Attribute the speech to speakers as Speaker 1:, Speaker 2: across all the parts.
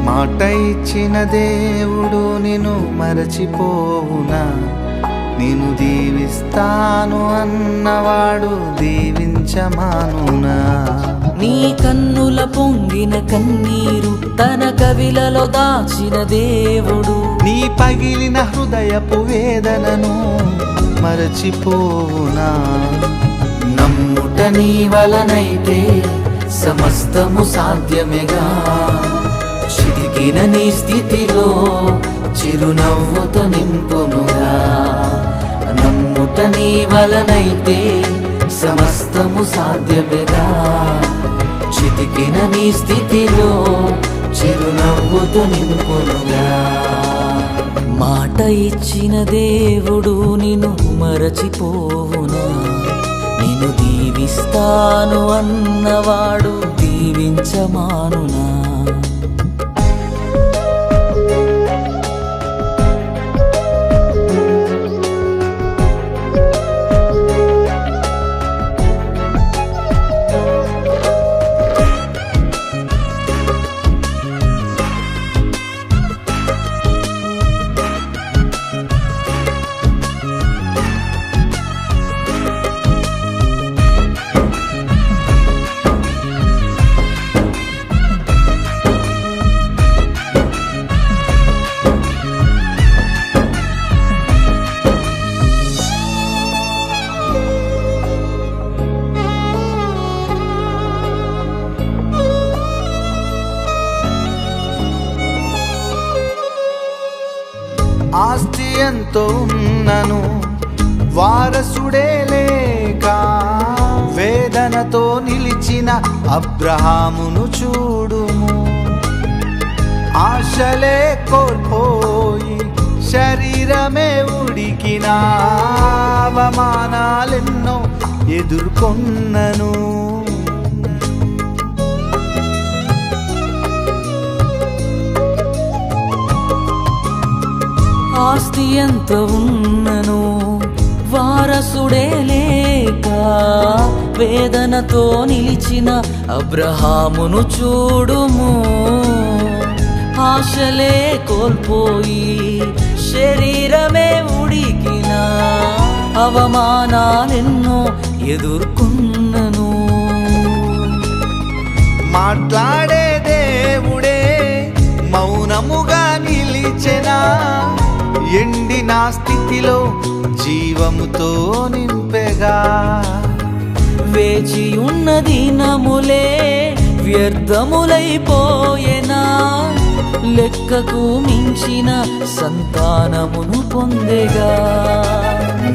Speaker 1: మాట ఇచ్చిన దేవుడు నిన్ను మరచిపోవునా? నేను దీవిస్తాను అన్నవాడు దీవించమానునా?
Speaker 2: నీ కన్నుల పొంగిన కన్నీరు తన కవిలలో దాచిన దేవుడు
Speaker 1: నీ పగిలిన హృదయపు వేదనను మరచిపోవునా?
Speaker 2: నమ్ముట నీ వలనైతే సమస్తము సాధ్యమేగా. చితికిన నీ స్థితిలో చిరునవ్వుతో నింపునుగా. నమ్ముట నీ వలనైతే సమస్తము సాధ్యమేగా. చితికిన నీ స్థితిలో చిరునవ్వుతో నింపునుగా. మాట ఇచ్చిన దేవుడు నిన్ను మరచిపోవునా? నిన్ను దీవిస్తాను అన్నవాడు దీవించమానునా?
Speaker 1: ఆస్తి ఎంతో ఉన్నను వారసుడే లేక వేదనతో నిలిచిన అబ్రహామును చూడుము. ఆశలే కోల్పోయి శరీరమే ఉడికిన అవమానాలెన్నో ఎదుర్కొన్నను.
Speaker 2: ఆస్తి ఎంత ఉన్నను వారసుడే లేక వేదనతో నిలిచిన అబ్రహామును చూడుము. ఆశలే కోల్పోయి శరీరమే ఉడికిన అవమానాలెన్నో ఎదుర్కొన్నను.
Speaker 1: మాట్లాడే దేవుడే మౌనముగా నిలిచెనా? ఎండిన స్థితిలో జీవముతో నింపెగా.
Speaker 2: వేచి ఉన్న దినములే వ్యర్థములైపోయేనా? లెక్కకు మించిన సంతానమును పొందెగా.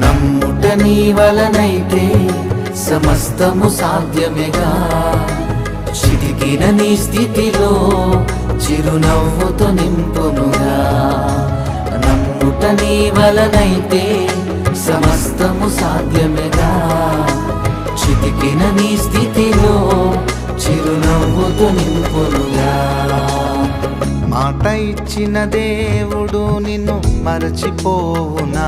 Speaker 2: నమ్ముట నీ వలనైతే సమస్తము సాధ్యమేగా. చితికిన నీ స్థితిలో చిరునవ్వుతో నింపునుగా. నమ్ముట నీ వలనైతే సమస్తము సాధ్యమేగా. చితికిన నీ స్థితిలో చిరునవ్వుతో నింపునుగా.
Speaker 1: మాట ఇచ్చిన దేవుడు నిన్ను మరచిపోవునా?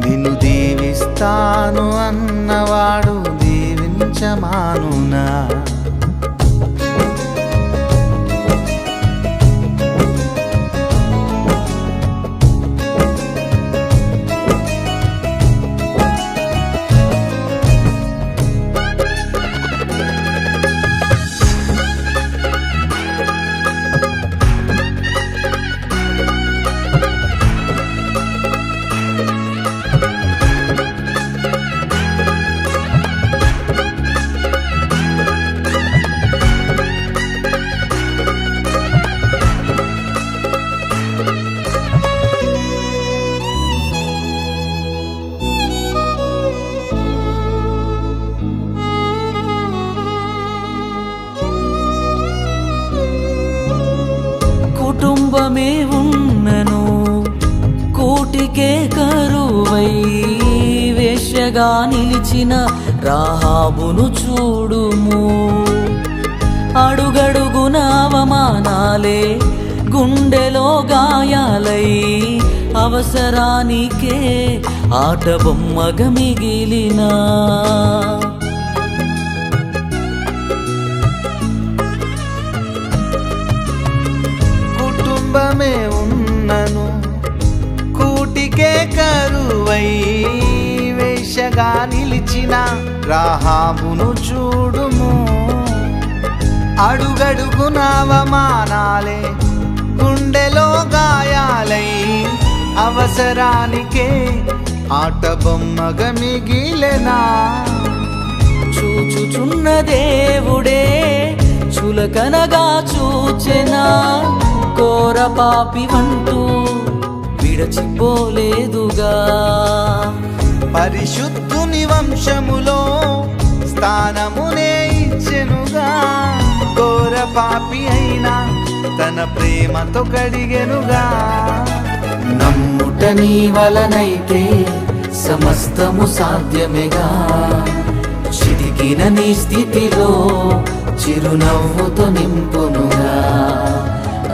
Speaker 1: నిన్ను దీవిస్తాను అన్నవాడు దీవించమానునా?
Speaker 2: కుటుంబమే ఉన్నను కూటికే కరువై వేశ్యగా నిలిచిన రాహాబును చూడుము. అడుగడుగున అవమానాలే గుండెలో గాయాలై అవసరానికే ఆట బొమ్మగా మిగిలిన
Speaker 1: కుటుంబమే ఉన్నను కూటికే కరువై వేషగా నిలిచిన రాహాబును చూడుము. అడుగడుగున అవమానాలే గుండెలో గాయాలై అవసరానికే ఆట బొమ్మగా మిగిలెనా.
Speaker 2: చూచుచున్న దేవుడే చులకనగా చూచెనా ఘోర పాపి వంటూ విడచిపోలేదుగా.
Speaker 1: పరిశుద్ధుని వంశములో స్థానమునే ఇచ్చెనుగా. ఘోర పాపి అయినా తన ప్రేమతో కడిగెనుగా.
Speaker 2: నమ్ముట నీ వలనైతే సమస్తము సాధ్యమేగా. చితికిన నీ స్థితిలో చిరునవ్వుతో నింపునుగా.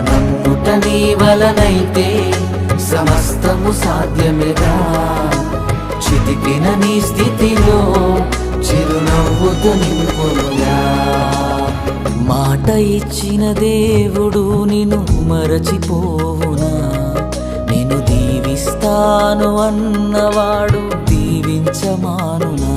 Speaker 2: నమ్ముట నీ వలనైతే సమస్తము సాధ్యమేగా. చితికిన నీ స్థితిలో చిరునవ్వుతో నింపునుగా. మాట ఇచ్చిన దేవుడు నిన్ను మరచిపోవునా. నిన్ను దీవిస్తాను అన్నవాడు దీవించమానునా.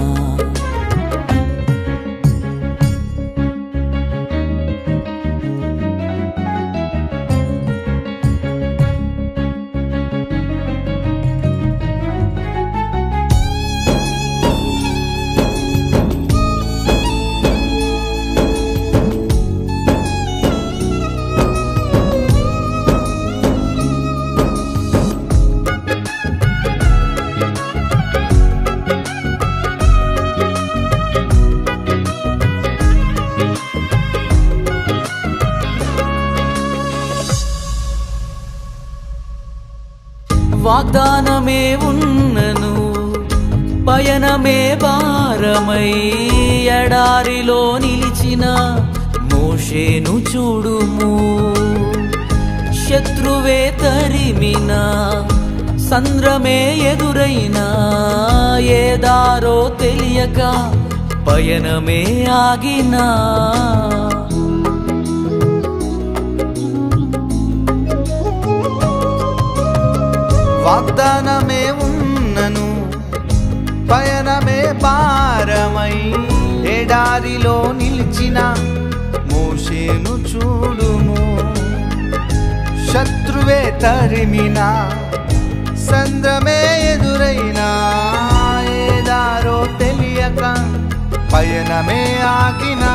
Speaker 2: వాగ్దానమే ఉన్నను పయనమే భారమై ఎడారిలో నిలిచిన మోషేను చూడుము. శత్రువే తరిమిన సంద్రమే ఎదురైనా ఏ దారో తెలియక పయనమే ఆగినా.
Speaker 1: వాగ్దానమే ఉన్నను పయనమే భారమై ఎడారిలో నిలిచిన మోషేను చూడుము. శత్రువే తరిమిన సంద్రమే ఎదురైనా ఏ దారో తెలియక పయనమే ఆగినా.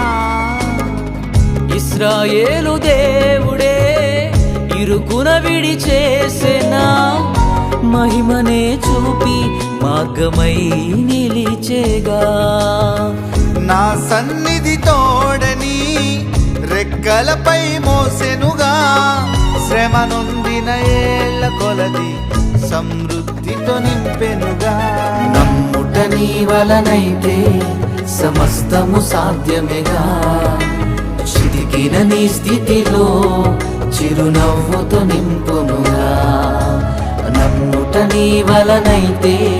Speaker 2: ఇశ్రాయేలు దేవుడే ఇరుకున విడిచేసెనా. మహిమనే చూపి మార్గమై నిలిచేగా.
Speaker 1: నా సన్నిధి తోడని రెక్కలపై మోసెనుగా. శ్రమ నొందిన ఏళ్ళ కొలది సమృద్ధితో నింపెనుగా.
Speaker 2: నమ్ముట నీ వలనైతే సమస్తము సాధ్యమేగా. చితికిన నీ స్థితిలో చిరునవ్వుతో నింపునుగా. నమ్ముట నీ వలనైతే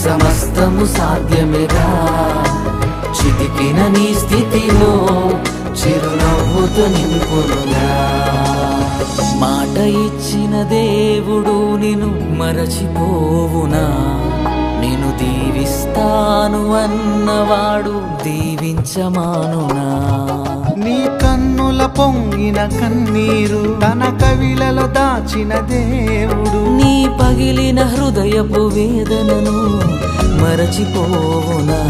Speaker 2: సమస్తము సాధ్యమేగా. చితికిన నీ స్థితిలో చిరునవ్వుతో నింపునుగా. మాట ఇచ్చిన దేవుడు నిన్ను మరచిపోవునా. నేను దీవిస్తాను అన్నవాడు దీవించమానునా.
Speaker 1: నీ కన్నుల పొంగిన కన్నీరు తన కవిలలో దాచిన దేవుడు.
Speaker 2: నీ పగిలిన హృదయపు వేదనను మరచిపోవునా.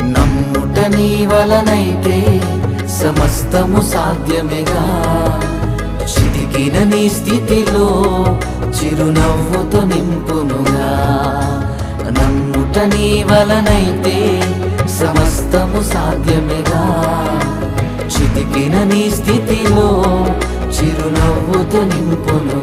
Speaker 2: నమ్ముట నీ వలనైతే సమస్తము సాధ్యమేగా. చితికిన నీ స్థితిలో చిరునవ్వుతో నింపునుగా. నమ్ముట నీ వలనైతే సమస్తము సాధ్యమేగా. చితికిన నీ స్థితిలో చిరునవ్వుతో నింపును